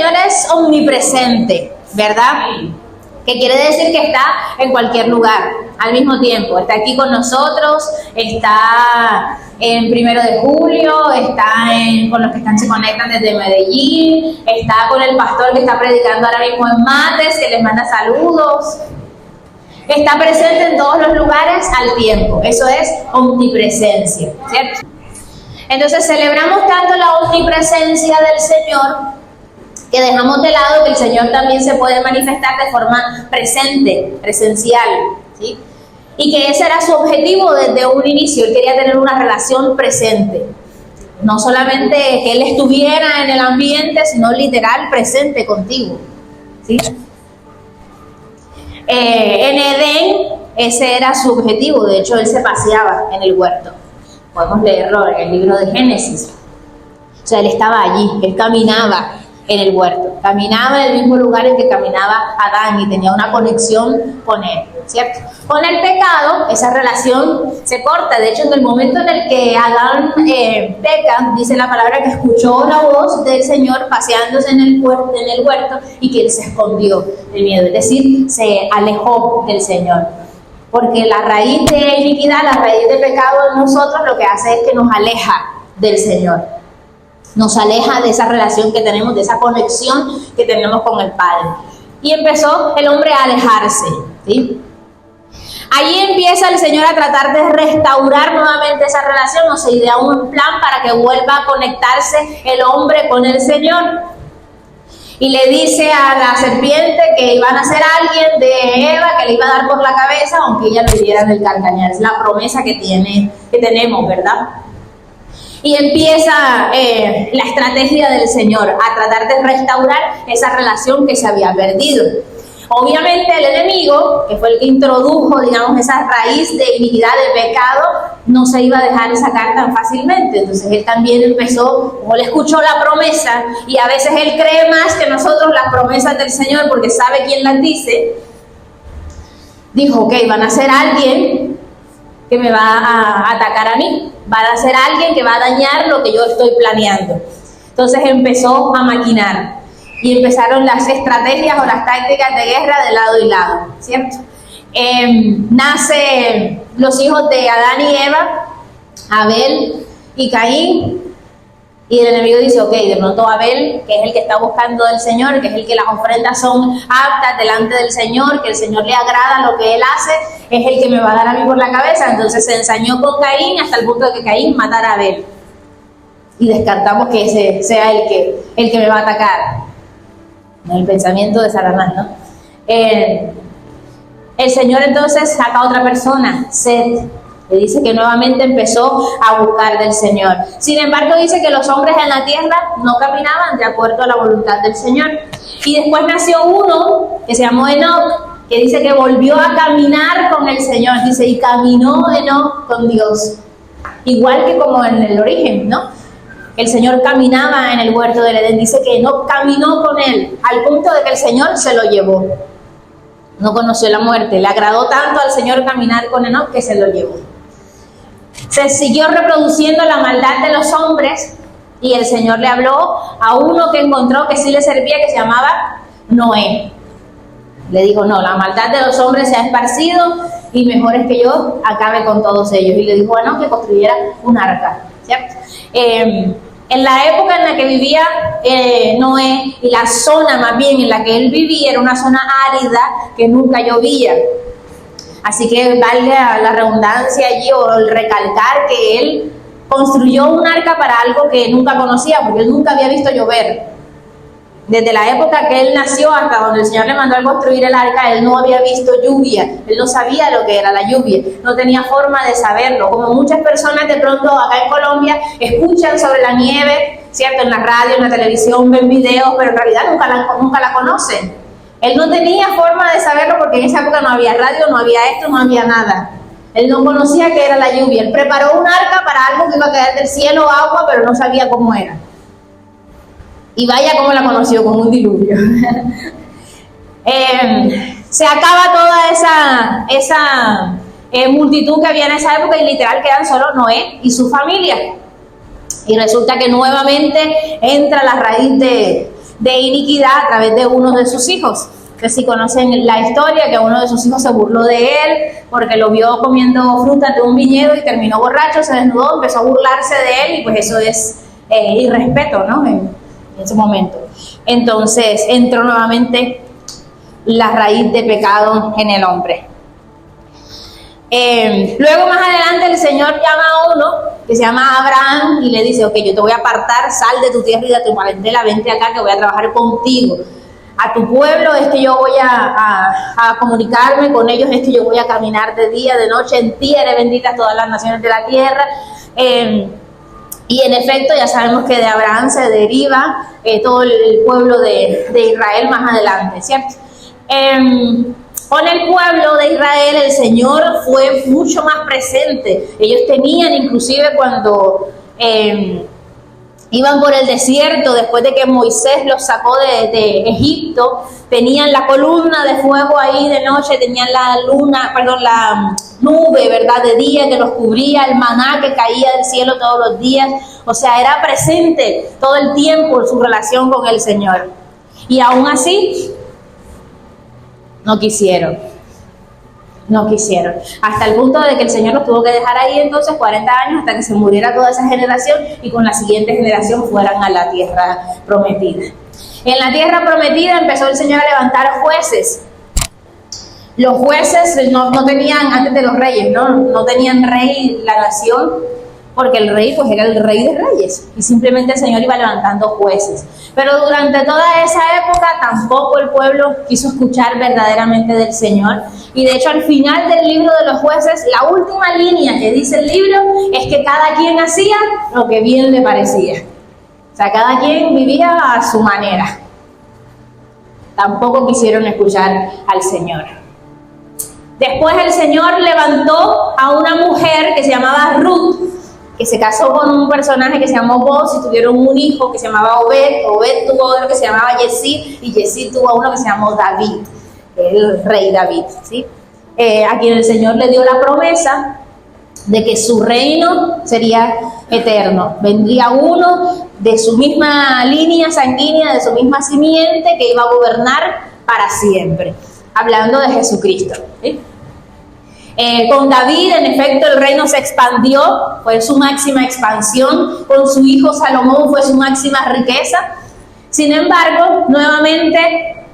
Señor es omnipresente, ¿verdad? Que quiere decir que está en cualquier lugar al mismo tiempo. Está aquí con nosotros, está en 1 de julio, está con los que se conectan desde Medellín, está con el pastor que está predicando ahora mismo en Mates, que les manda saludos. Está presente en todos los lugares al tiempo. Eso es omnipresencia, ¿cierto? Entonces celebramos tanto la omnipresencia del Señor que dejamos de lado que el Señor también se puede manifestar de forma presente, presencial, ¿sí? Y que ese era su objetivo desde un inicio. Él quería tener una relación presente. No solamente que Él estuviera en el ambiente, sino literal presente contigo, ¿sí? En Edén, ese era su objetivo. De hecho, Él se paseaba en el huerto. Podemos leerlo en el libro de Génesis. O sea, Él estaba allí, Él caminaba en el huerto, caminaba en el mismo lugar en que caminaba Adán y tenía una conexión con él, ¿cierto? Con el pecado, esa relación se corta. De hecho, en el momento en el que Adán peca, dice la palabra que escuchó la voz del Señor paseándose en el huerto y que él se escondió del miedo, es decir, se alejó del Señor. Porque la raíz de iniquidad, la raíz de pecado en nosotros lo que hace es que nos aleja del Señor. Nos aleja de esa relación que tenemos, de esa conexión que tenemos con el Padre. Y empezó el hombre a alejarse, ¿sí? Allí empieza el Señor a tratar de restaurar nuevamente esa relación, o se idea un plan para que vuelva a conectarse el hombre con el Señor. Y le dice a la serpiente que iban a ser alguien de Eva, que le iba a dar por la cabeza, aunque ella le diera del calcañar. Es la promesa que tenemos, ¿verdad? Y empieza la estrategia del Señor a tratar de restaurar esa relación que se había perdido. Obviamente el enemigo, que fue el que introdujo, digamos, esa raíz de iniquidad, de pecado, no se iba a dejar sacar tan fácilmente. Entonces él también empezó, como le escuchó la promesa, y a veces él cree más que nosotros las promesas del Señor porque sabe quién las dice, dijo, ok, van a ser alguien que me va a atacar a mí, va a ser alguien que va a dañar lo que yo estoy planeando. Entonces empezó a maquinar y empezaron las estrategias o las tácticas de guerra de lado y lado, ¿cierto? Nacen los hijos de Adán y Eva, Abel y Caín, y el enemigo dice, ok, de pronto Abel, que es el que está buscando del Señor, que es el que las ofrendas son aptas delante del Señor, que el Señor le agrada lo que él hace, es el que me va a dar a mí por la cabeza. Entonces se ensañó con Caín hasta el punto de que Caín matara a Abel. Y descartamos que ese sea el que me va a atacar. El pensamiento de Satanás, ¿no? El Señor entonces saca a otra persona, Set. Le dice que nuevamente empezó a buscar del Señor. Sin embargo, dice que los hombres en la tierra no caminaban de acuerdo a la voluntad del Señor. Y después nació uno que se llamó Enoc, que dice que volvió a caminar con el Señor. Dice, y caminó Enoc con Dios. Igual que como en el origen, ¿no? El Señor caminaba en el huerto del Edén. Dice que Enoc caminó con él, al punto de que el Señor se lo llevó. No conoció la muerte. Le agradó tanto al Señor caminar con Enoc que se lo llevó. Se siguió reproduciendo la maldad de los hombres y el Señor le habló a uno que encontró que sí le servía, que se llamaba Noé. Le dijo, no, la maldad de los hombres se ha esparcido y mejor es que yo acabe con todos ellos. Y le dijo a Noé que construyera un arca, ¿cierto? En la época en la que vivía Noé, y la zona más bien en la que él vivía era una zona árida que nunca llovía. Así que valga la redundancia allí o el recalcar que él construyó un arca para algo que nunca conocía, porque él nunca había visto llover. Desde la época que él nació hasta donde el Señor le mandó a construir el arca, él no había visto lluvia, él no sabía lo que era la lluvia, no tenía forma de saberlo. Como muchas personas de pronto acá en Colombia escuchan sobre la nieve, ¿cierto? En la radio, en la televisión, ven videos, pero en realidad nunca la conocen. Él no tenía forma de saberlo porque en esa época no había radio, no había esto, no había nada. Él no conocía qué era la lluvia. Él preparó un arca para algo que iba a caer del cielo, agua, pero no sabía cómo era. Y vaya cómo la conoció, como un diluvio. Se acaba toda esa multitud que había en esa época y literal quedan solo Noé y su familia. Y resulta que nuevamente entra la raíz de iniquidad a través de uno de sus hijos. Que si conocen la historia, que uno de sus hijos se burló de él porque lo vio comiendo frutas de un viñedo y terminó borracho, se desnudó, empezó a burlarse de él y pues eso es irrespeto, ¿no? En ese momento. Entonces entró nuevamente la raíz de pecado en el hombre. Luego más adelante el Señor llama a uno que se llama Abraham y le dice, ok, yo te voy a apartar, sal de tu tierra y de tu parentela, vente acá que voy a trabajar contigo. A tu pueblo es que yo voy a comunicarme con ellos, es que yo voy a caminar de día, de noche, en ti eres bendita todas las naciones de la tierra. Y en efecto ya sabemos que de Abraham se deriva todo el pueblo de Israel más adelante, ¿cierto? Con el pueblo de Israel el Señor fue mucho más presente. Ellos tenían inclusive cuando iban por el desierto, después de que Moisés los sacó de Egipto, tenían la columna de fuego ahí de noche, tenían la nube, ¿verdad?, de día que los cubría, el maná que caía del cielo todos los días. O sea, era presente todo el tiempo su relación con el Señor. Y aún así, no quisieron. Hasta el punto de que el Señor los tuvo que dejar ahí entonces 40 años hasta que se muriera toda esa generación y con la siguiente generación fueran a la tierra prometida. En la tierra prometida empezó el Señor a levantar jueces. Los jueces no tenían, antes de los reyes, no tenían rey la nación, porque el rey pues era el rey de reyes y simplemente el Señor iba levantando jueces. Pero durante toda esa época tampoco el pueblo quiso escuchar verdaderamente del Señor. Y de hecho al final del libro de los jueces, la última línea que dice el libro es que cada quien hacía lo que bien le parecía. O sea, cada quien vivía a su manera. Tampoco quisieron escuchar al Señor. Después el Señor levantó a una mujer que se llamaba Ruth, que se casó con un personaje que se llamó Boaz y tuvieron un hijo que se llamaba Obed. Obed tuvo otro que se llamaba Yesí y Yesí tuvo uno que se llamó David, el rey David, ¿sí? A quien el Señor le dio la promesa de que su reino sería eterno. Vendría uno de su misma línea sanguínea, de su misma simiente, que iba a gobernar para siempre. Hablando de Jesucristo, ¿sí? Con David, en efecto, el reino se expandió, fue su máxima expansión. Con su hijo Salomón fue su máxima riqueza. Sin embargo, nuevamente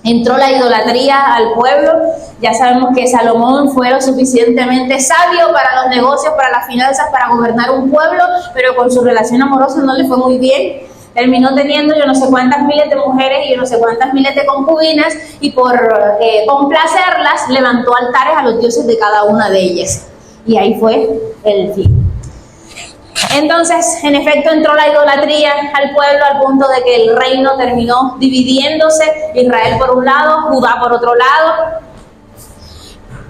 entró la idolatría al pueblo. Ya sabemos que Salomón fue lo suficientemente sabio para los negocios, para las finanzas, para gobernar un pueblo, pero con su relación amorosa no le fue muy bien. Terminó teniendo yo no sé cuántas miles de mujeres y yo no sé cuántas miles de concubinas, y por complacerlas levantó altares a los dioses de cada una de ellas. Y ahí fue el fin. Entonces, en efecto, entró la idolatría al pueblo al punto de que el reino terminó dividiéndose, Israel por un lado, Judá por otro lado.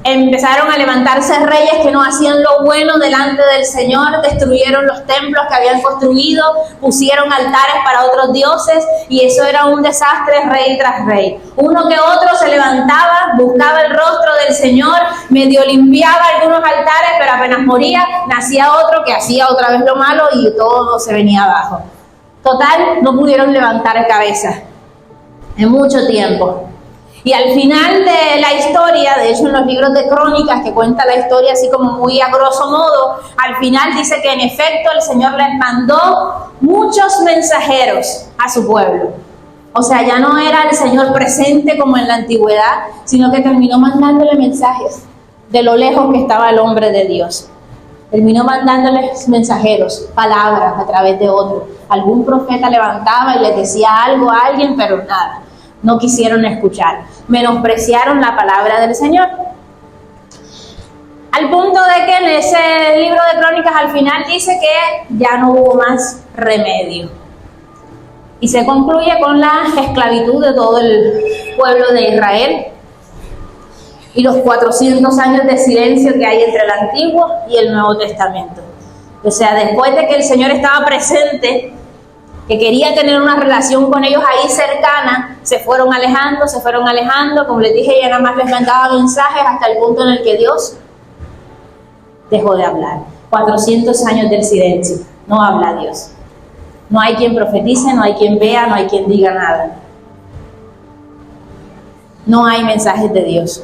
Empezaron a levantarse reyes que no hacían lo bueno delante del Señor, destruyeron los templos que habían construido, pusieron altares para otros dioses y eso era un desastre rey tras rey. Uno que otro se levantaba, buscaba el rostro del Señor, medio limpiaba algunos altares, pero apenas moría, nacía otro que hacía otra vez lo malo y todo se venía abajo. Total, no pudieron levantar cabeza en mucho tiempo. Y al final de la historia, de hecho en los libros de crónicas que cuenta la historia así como muy a grosso modo, al final dice que en efecto el Señor les mandó muchos mensajeros a su pueblo. O sea, ya no era el Señor presente como en la antigüedad, sino que terminó mandándole mensajes de lo lejos que estaba el hombre de Dios. Terminó mandándoles mensajeros, palabras a través de otros. Algún profeta levantaba y les decía algo a alguien, pero nada. No quisieron escuchar, menospreciaron la palabra del Señor. Al punto de que en ese libro de crónicas al final dice que ya no hubo más remedio. Y se concluye con la esclavitud de todo el pueblo de Israel y los 400 años de silencio que hay entre el Antiguo y el Nuevo Testamento. O sea, después de que el Señor estaba presente, que quería tener una relación con ellos ahí cercana, se fueron alejando, como les dije, ya nada más les mandaba mensajes hasta el punto en el que Dios dejó de hablar. 400 años del silencio, no habla Dios. No hay quien profetice, no hay quien vea, no hay quien diga nada. No hay mensajes de Dios.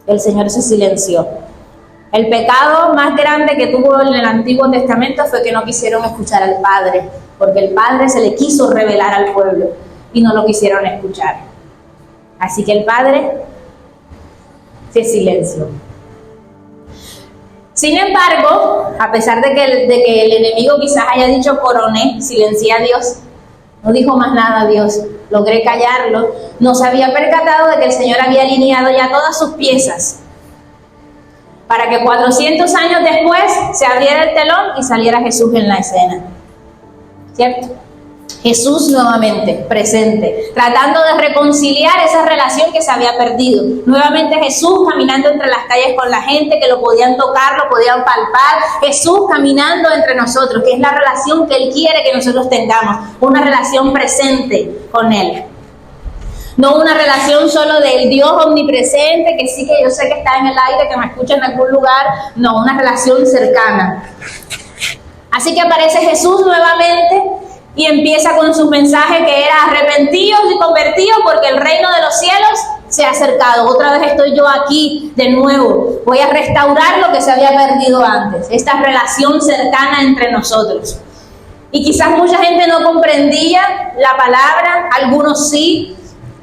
El Señor se silenció. El pecado más grande que tuvo en el Antiguo Testamento fue que no quisieron escuchar al Padre, porque el Padre se le quiso revelar al pueblo y no lo quisieron escuchar. Así que el Padre se silenció. Sin embargo, a pesar de que el enemigo quizás haya dicho coroné, silencié a Dios, no dijo más nada a Dios, logré callarlo, no se había percatado de que el Señor había alineado ya todas sus piezas para que 400 años después se abriera el telón y saliera Jesús en la escena. ¿Cierto? Jesús nuevamente presente, tratando de reconciliar esa relación que se había perdido. Nuevamente Jesús caminando entre las calles con la gente, que lo podían tocar, lo podían palpar. Jesús caminando entre nosotros, que es la relación que Él quiere que nosotros tengamos. Una relación presente con Él. No una relación solo del Dios omnipresente, que sí, que yo sé que está en el aire, que me escucha en algún lugar. No, una relación cercana. Así que aparece Jesús nuevamente y empieza con su mensaje que era arrepentidos y convertidos porque el reino de los cielos se ha acercado. Otra vez estoy yo aquí de nuevo. Voy a restaurar lo que se había perdido antes. Esta relación cercana entre nosotros. Y quizás mucha gente no comprendía la palabra, algunos sí.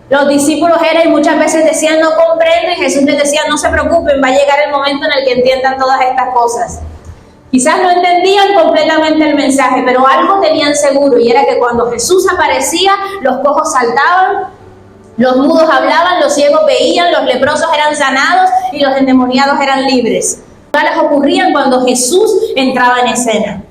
Los discípulos eran y muchas veces decían no comprendo y Jesús les decía no se preocupen, va a llegar el momento en el que entiendan todas estas cosas. Quizás no entendían completamente el mensaje, pero algo tenían seguro y era que cuando Jesús aparecía, los cojos saltaban, los mudos hablaban, los ciegos veían, los leprosos eran sanados y los endemoniados eran libres. Todas las ocurrían cuando Jesús entraba en escena.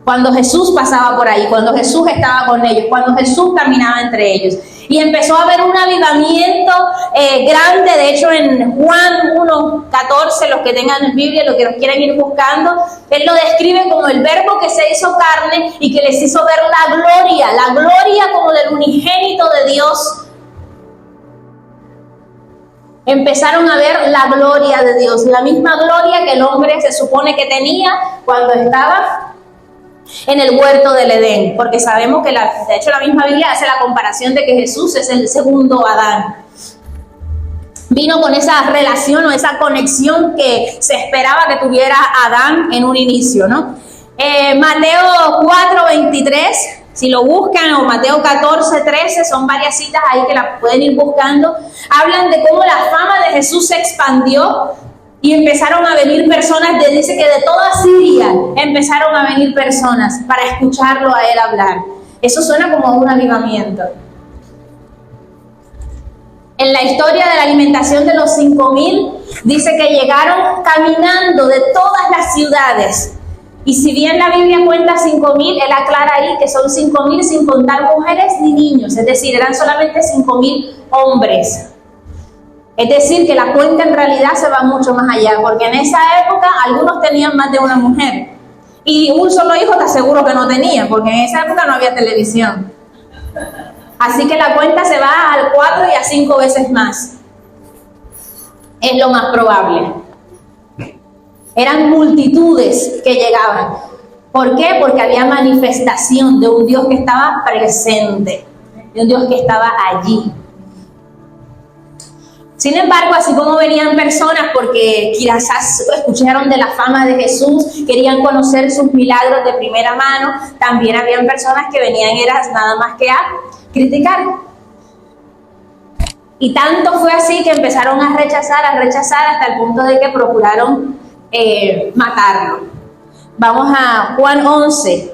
Cuando Jesús pasaba por ahí, cuando Jesús estaba con ellos, cuando Jesús caminaba entre ellos. Y empezó a haber un avivamiento grande. De hecho, en Juan 1:14, los que tengan Biblia, los que nos quieran ir buscando, Él lo describe como el verbo que se hizo carne y que les hizo ver la gloria como del unigénito de Dios. Empezaron a ver la gloria de Dios, la misma gloria que el hombre se supone que tenía cuando estaba en el huerto del Edén, porque sabemos que de hecho la misma Biblia hace la comparación de que Jesús es el segundo Adán. Vino con esa relación o esa conexión que se esperaba que tuviera Adán en un inicio, ¿no? Mateo 4:23, si lo buscan, o Mateo 14:13, son varias citas ahí que la pueden ir buscando, hablan de cómo la fama de Jesús se expandió. Y empezaron a venir personas, dice que de toda Siria empezaron a venir personas para escucharlo a él hablar. Eso suena como un avivamiento. En la historia de la alimentación de los 5,000, dice que llegaron caminando de todas las ciudades. Y si bien la Biblia cuenta 5,000, él aclara ahí que son 5,000 sin contar mujeres ni niños. Es decir, eran solamente 5,000 hombres. Es decir, que la cuenta en realidad se va mucho más allá, porque en esa época algunos tenían más de una mujer. Y un solo hijo te aseguro que no tenía, porque en esa época no había televisión. Así que la cuenta se va al 4 y a 5 veces más. Es lo más probable. Eran multitudes que llegaban. ¿Por qué? Porque había manifestación de un Dios que estaba presente, de un Dios que estaba allí. Sin embargo, así como venían personas porque quizás escucharon de la fama de Jesús, querían conocer sus milagros de primera mano, también habían personas que venían nada más que a criticar. Y tanto fue así que empezaron a rechazar hasta el punto de que procuraron matarlo. Vamos a Juan 11.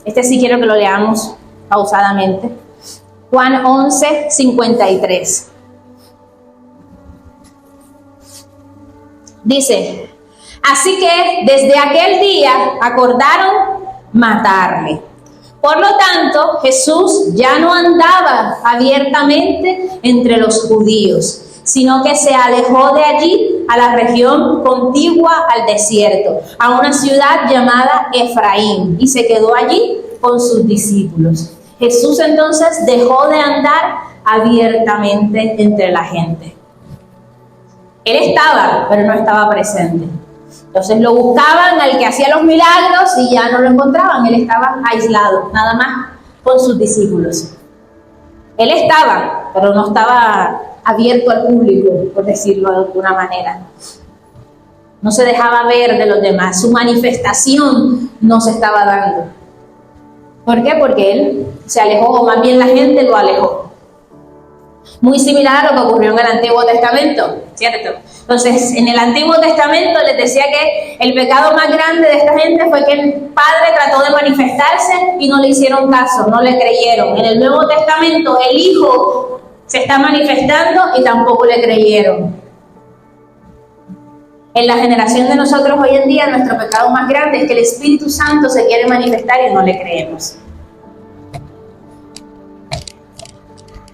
Este sí quiero que lo leamos pausadamente. Juan 11:53. Dice, así que desde aquel día acordaron matarle. Por lo tanto, Jesús ya no andaba abiertamente entre los judíos, sino que se alejó de allí a la región contigua al desierto, a una ciudad llamada Efraín, y se quedó allí con sus discípulos. Jesús entonces dejó de andar abiertamente entre la gente. Él estaba, pero no estaba presente. Entonces lo buscaban al que hacía los milagros y ya no lo encontraban. Él estaba aislado, nada más con sus discípulos. Él estaba, pero no estaba abierto al público, por decirlo de alguna manera. No se dejaba ver de los demás. Su manifestación no se estaba dando. ¿Por qué? Porque él se alejó, o más bien la gente lo alejó. Muy similar a lo que ocurrió en el Antiguo Testamento, ¿cierto? Entonces, en el Antiguo Testamento les decía que el pecado más grande de esta gente fue que el Padre trató de manifestarse y no le hicieron caso, no le creyeron. En el Nuevo Testamento el Hijo se está manifestando y tampoco le creyeron. En la generación de nosotros hoy en día, nuestro pecado más grande es que el Espíritu Santo se quiere manifestar y no le creemos.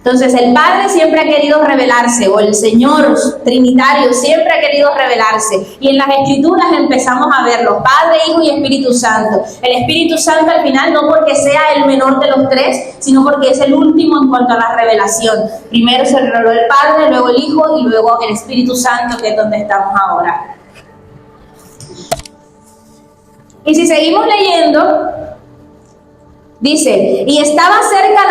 Entonces el Padre siempre ha querido revelarse, o el Señor Trinitario siempre ha querido revelarse. Y en las Escrituras empezamos a verlo, Padre, Hijo y Espíritu Santo. El Espíritu Santo al final no porque sea el menor de los tres, sino porque es el último en cuanto a la revelación. Primero se reveló el Padre, luego el Hijo y luego el Espíritu Santo, que es donde estamos ahora. Y si seguimos leyendo, dice, y estaba cerca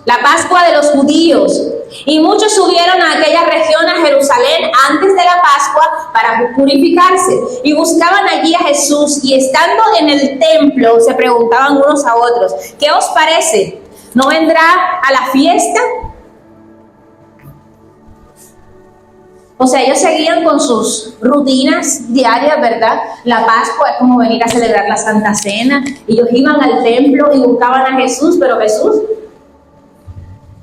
la Pascua de los judíos, y muchos subieron a aquella región, a Jerusalén, antes de la Pascua, para purificarse, y buscaban allí a Jesús, y estando en el templo, se preguntaban unos a otros, ¿qué os parece? ¿No vendrá a la fiesta? O sea, ellos seguían con sus rutinas diarias, ¿verdad? La Pascua es como venir a celebrar la Santa Cena. Ellos iban al templo y buscaban a Jesús, pero Jesús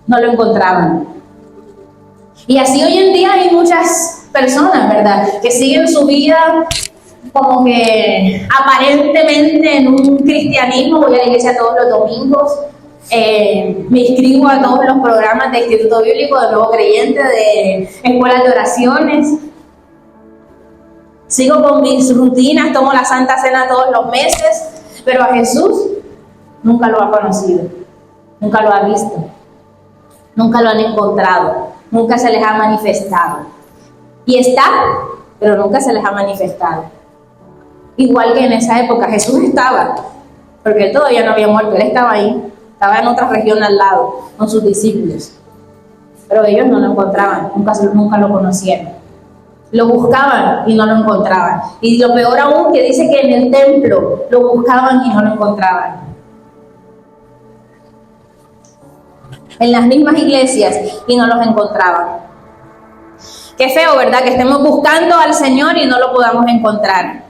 no lo encontraban. Y así hoy en día hay muchas personas, ¿verdad?, que siguen su vida como que aparentemente en un cristianismo. Voy a la iglesia todos los domingos, me inscribo a todos los programas de Instituto Bíblico, de Nuevo Creyente, de escuelas de oraciones, sigo con mis rutinas, tomo la Santa Cena todos los meses, pero a Jesús nunca lo ha conocido, nunca lo ha visto, nunca lo han encontrado, nunca se les ha manifestado. Y está, pero nunca se les ha manifestado. Igual que en esa época Jesús estaba, porque él todavía no había muerto, él estaba ahí, estaba en otra región al lado con sus discípulos, pero ellos no lo encontraban, nunca lo conocieron. Lo buscaban y no lo encontraban. Y lo peor aún, que dice que en el templo lo buscaban y no lo encontraban. En las mismas iglesias y no los encontraban. Qué feo, ¿verdad? Que estemos buscando al Señor y no lo podamos encontrar.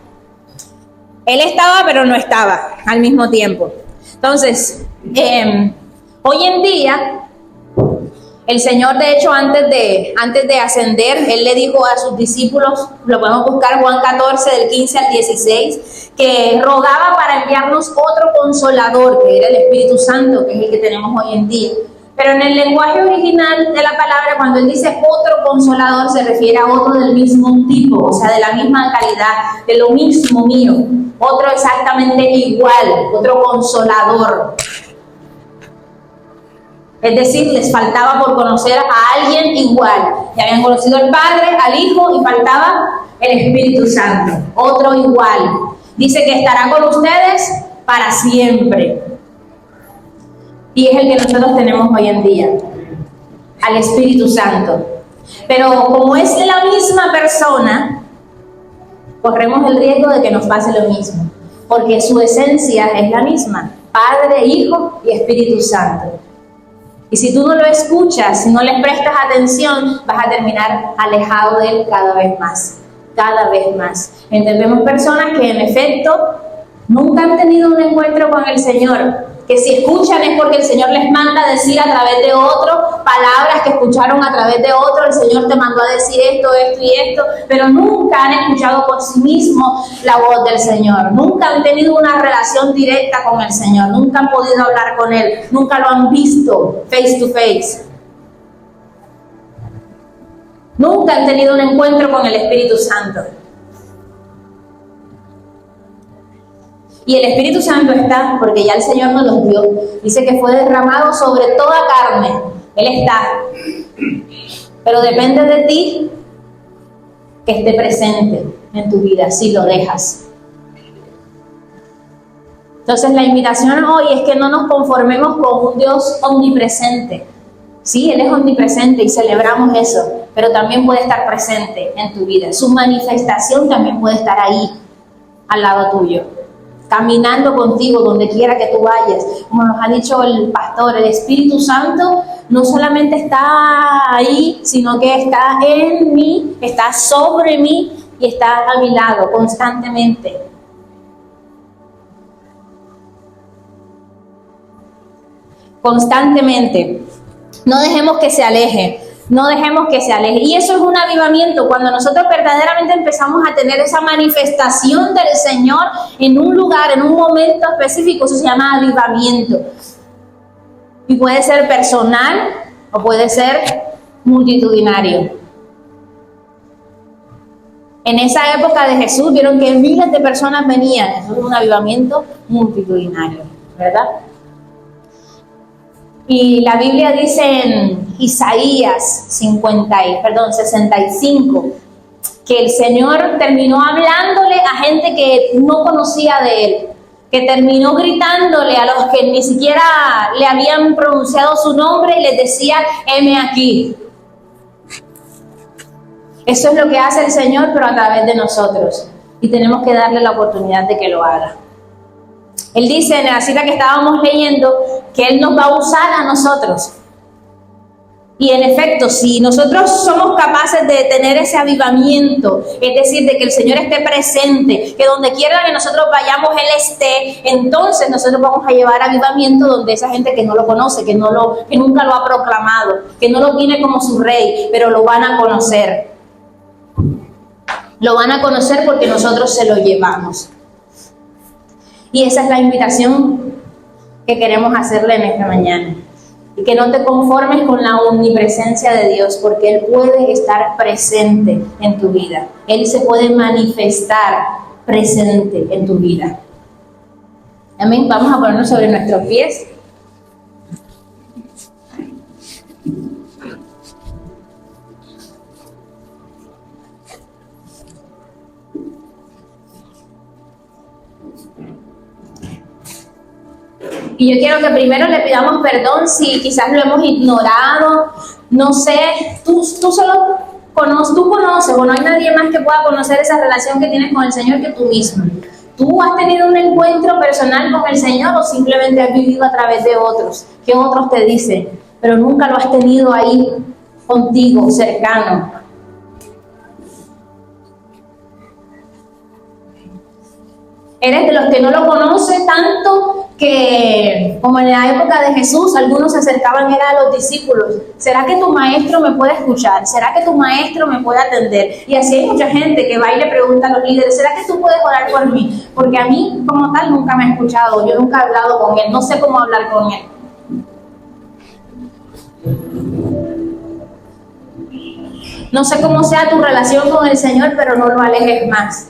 Él estaba, pero no estaba al mismo tiempo. Entonces, hoy en día, el Señor, de hecho, antes de ascender, Él le dijo a sus discípulos, lo podemos buscar Juan 14, del 15 al 16, que rogaba para enviarnos otro consolador, que era el Espíritu Santo, que es el que tenemos hoy en día. Pero en el lenguaje original de la palabra, cuando Él dice otro consolador, se refiere a otro del mismo tipo, o sea, de la misma calidad, de lo mismo mío, otro exactamente igual, otro consolador. Es decir, les faltaba por conocer a alguien igual. Ya habían conocido al Padre, al Hijo, y faltaba el Espíritu Santo, otro igual. Dice que estará con ustedes para siempre. Y es el que nosotros tenemos hoy en día, al Espíritu Santo. Pero como es la misma persona, corremos el riesgo de que nos pase lo mismo, porque su esencia es la misma, Padre, Hijo y Espíritu Santo. Y si tú no lo escuchas, si no le prestas atención, vas a terminar alejado de Él cada vez más, cada vez más. Entendemos personas que en efecto nunca han tenido un encuentro con el Señor, que si escuchan es porque el Señor les manda a decir a través de otro, palabras que escucharon a través de otro, el Señor te mandó a decir esto, esto y esto, pero nunca han escuchado por sí mismos la voz del Señor, nunca han tenido una relación directa con el Señor, nunca han podido hablar con Él, nunca lo han visto face to face, nunca han tenido un encuentro con el Espíritu Santo. Y el Espíritu Santo está, porque ya el Señor nos los dio. Dice que fue derramado sobre toda carne. Él está. Pero depende de ti que esté presente en tu vida si lo dejas. Entonces la invitación hoy es que no nos conformemos con un Dios omnipresente. Sí, Él es omnipresente y celebramos eso, pero también puede estar presente en tu vida. Su manifestación también puede estar ahí, al lado tuyo, caminando contigo donde quiera que tú vayas. Como nos ha dicho el pastor, el Espíritu Santo no solamente está ahí, sino que está en mí, está sobre mí y está a mi lado constantemente. Constantemente. No dejemos que se aleje. No dejemos que se aleje. Y eso es un avivamiento. Cuando nosotros verdaderamente empezamos a tener esa manifestación del Señor en un lugar, en un momento específico, eso se llama avivamiento. Y puede ser personal o puede ser multitudinario. En esa época de Jesús vieron que miles de personas venían. Eso es un avivamiento multitudinario, ¿verdad? Y la Biblia dice en Isaías 65 que el Señor terminó hablándole a gente que no conocía de Él, que terminó gritándole a los que ni siquiera le habían pronunciado su nombre y les decía, heme aquí. Eso es lo que hace el Señor, pero a través de nosotros. Y tenemos que darle la oportunidad de que lo haga. Él dice en la cita que estábamos leyendo que Él nos va a usar a nosotros. Y en efecto, si nosotros somos capaces de tener ese avivamiento, es decir, de que el Señor esté presente, que donde quiera que nosotros vayamos Él esté, entonces nosotros vamos a llevar avivamiento donde esa gente que no lo conoce, que nunca lo ha proclamado, que no lo tiene como su rey, pero lo van a conocer. Lo van a conocer porque nosotros se lo llevamos. Y esa es la invitación que queremos hacerle en esta mañana. Y que no te conformes con la omnipresencia de Dios, porque Él puede estar presente en tu vida. Él se puede manifestar presente en tu vida. Amén. Vamos a ponernos sobre nuestros pies. Y yo quiero que primero le pidamos perdón si quizás lo hemos ignorado, no sé, tú solo conoces, o no hay nadie más que pueda conocer esa relación que tienes con el Señor que tú mismo. ¿Tú has tenido un encuentro personal con el Señor o simplemente has vivido a través de otros? Que otros te dicen, pero nunca lo has tenido ahí contigo, cercano. Eres de los que no lo conoce tanto que, como en la época de Jesús, algunos se acercaban a los discípulos. ¿Será que tu maestro me puede escuchar? ¿Será que tu maestro me puede atender? Y así hay mucha gente que va y le pregunta a los líderes, ¿será que tú puedes orar por mí? Porque a mí, como tal, nunca me ha escuchado. Yo nunca he hablado con él. No sé cómo hablar con él. No sé cómo sea tu relación con el Señor, pero no lo alejes más.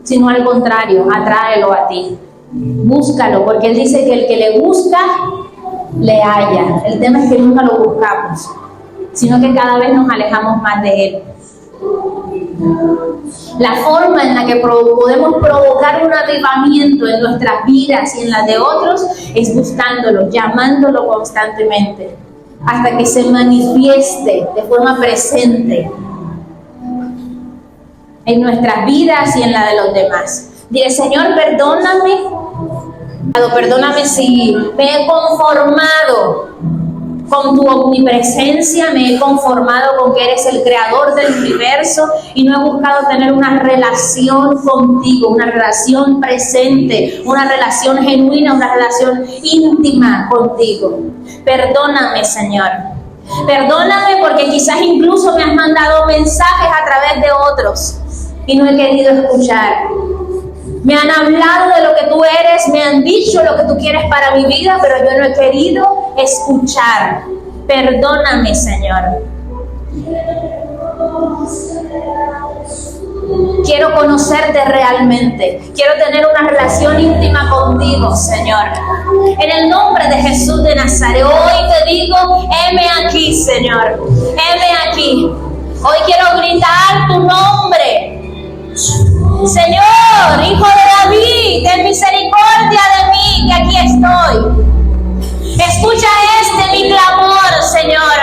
Sino al contrario, atráelo a ti. Búscalo, porque Él dice que el que le busca, le halla. El tema es que nunca lo buscamos, sino que cada vez nos alejamos más de Él. La forma en la que podemos provocar un avivamiento en nuestras vidas y en las de otros es buscándolo, llamándolo constantemente, hasta que se manifieste de forma presente en nuestras vidas y en la de los demás. Dile, Señor, perdóname si me he conformado con tu omnipresencia, me he conformado con que eres el creador del universo y no he buscado tener una relación contigo, una relación presente, una relación genuina, una relación íntima contigo. Perdóname, Señor. Perdóname porque quizás incluso me has mandado mensajes a través de otros y no he querido escuchar. Me han hablado de lo que tú eres, me han dicho lo que tú quieres para mi vida, pero yo no he querido escuchar. Perdóname, Señor. Quiero conocerte realmente. Quiero tener una relación íntima contigo, Señor. En el nombre de Jesús de Nazaret, hoy te digo, heme aquí, Señor. Heme aquí. Hoy quiero gritar tu nombre. Señor, Hijo de David, ten misericordia de mí, que aquí estoy. Escucha mi clamor, Señor.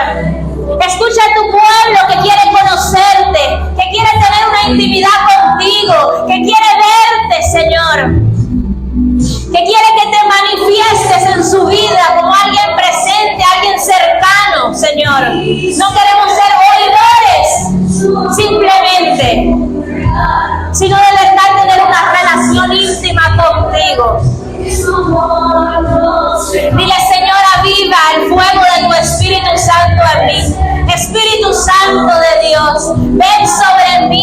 Escucha a tu pueblo que quiere conocerte, que quiere tener una intimidad contigo, que quiere verte, Señor. Que quiere que te manifiestes en su vida como alguien presente, alguien cercano, Señor. No queremos ser oidores, simplemente, sino de verdad tener una relación íntima contigo. Dile, Señor, aviva el fuego de tu Espíritu Santo en mí. Espíritu Santo de Dios, ven sobre mí.